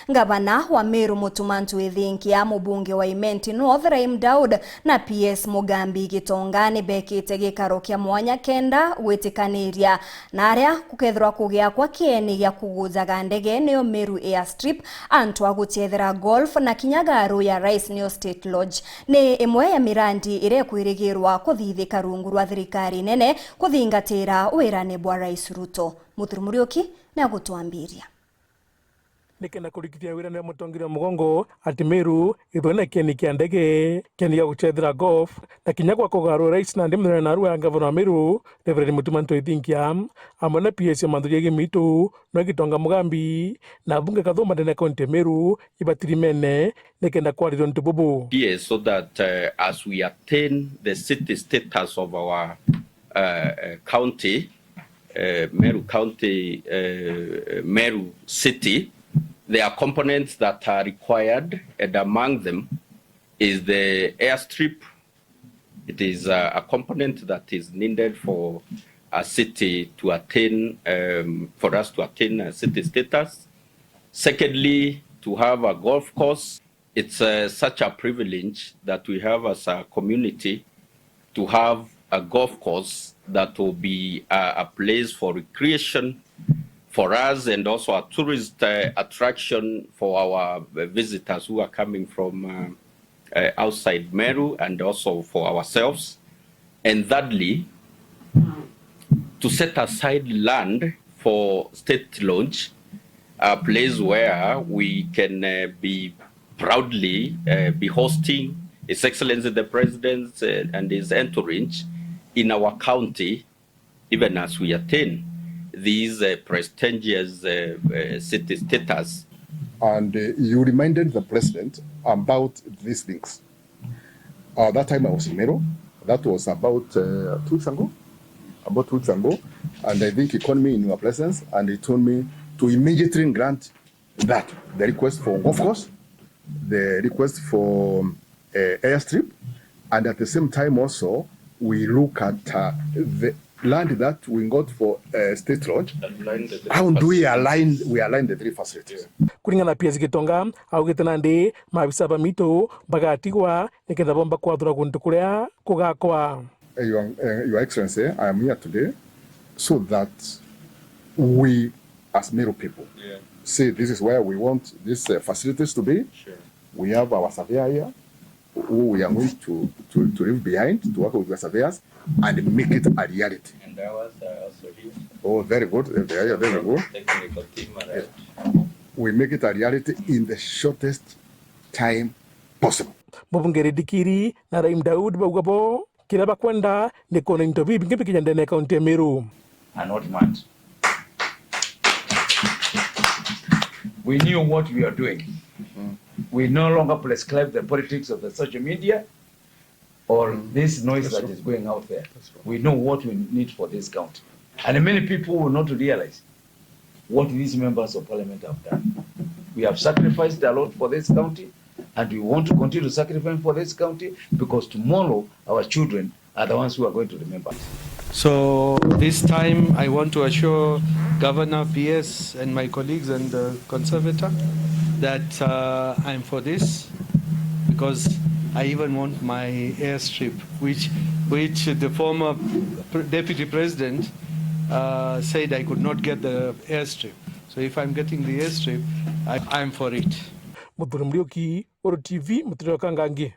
Gavana wa Meru Mutuma ya mubunge wa Imenti Hon Rahim na PS Mugambi Gitonga ni bekite gikaro kia mwanya kenda wetikaneria na aria kukethirwa kugia kwa kieni ya kuguzaga ndege neo Meru airstrip antwa gutiethera golf na kinyagaru ya Rais Neo State Lodge ni imwe ya mirandi ire kwirigirwa kuthithika rungu rwa thirikari nene kuthingatira wirane bwa Rais Ruto. Muthurumurioki na gutwambiria nikenda kurikitia wira na mutongira mugongo ati Meru ithone kieni kia ndege kieni ya guchethera golf na kinyagwa kugaru Rais na ndimwe na ruwa Gavana wa Meru Reverend Mutuma amona PS Mugambi Gitonga no Gitonga Mugambi na bunge kathoma ndene kaunti Meru ibatirimene nikenda kwariro ntububu PS so that as we attain the city status of our county, Meru County, Meru City, there are components that are required, and among them is the airstrip. It is a component that is needed for a city to attain, for us to attain a city status. Secondly, to have a golf course. It's such a privilege that we have as a community to have a golf course that will be a place for recreation for us and also a tourist attraction for our visitors who are coming from outside Meru and also for ourselves. And thirdly, to set aside land for state launch, a place where we can be proudly be hosting His Excellency the President and his entourage in our county, even as we attain these prestigious city status. And you reminded the President about these things. That time I was in Meru. That was about 2 weeks ago. About 2 weeks ago. And I think he called me in your presence and he told me to immediately grant that, the request for golf course, the request for airstrip, and at the same time also we look at the land that we got for state lodge. How do we align the three facilities? Kulingana PS Gitonga augite nandi mabisa ba mito bagatigwa nikenda bomba kwathura guntu kuria kugakwa. Your Excellency, I am here today so that we as Meru people say this is where we want these facilities to be. Sure. We have our surveyor here who we are going to leave behind to work with the surveyors and make it a reality. And I was also here. Oh, very good. Very good. Technical team. Yes. We make it a reality in the shortest time possible. Mubungere dikiri na Rahim bagabo kiraba kwenda ne kona interview bingi kijandene kaunti Meru. Are not mad. We knew what we are doing. We no longer prescribe the politics of the social media or this noise that is going out there. We know what we need for this county. And many people will not realize what these members of parliament have done. We have sacrificed a lot for this county, and we want to continue sacrificing for this county because tomorrow our children are the ones who are going to remember. So this time I want to assure Governor, PS and my colleagues and the Conservator that I'm for this, because I even want my airstrip, which the former Deputy President said I could not get the airstrip. So if I'm getting the airstrip, I'm for it. Muthurumurioki, Oro TV, Muthuriokangangi.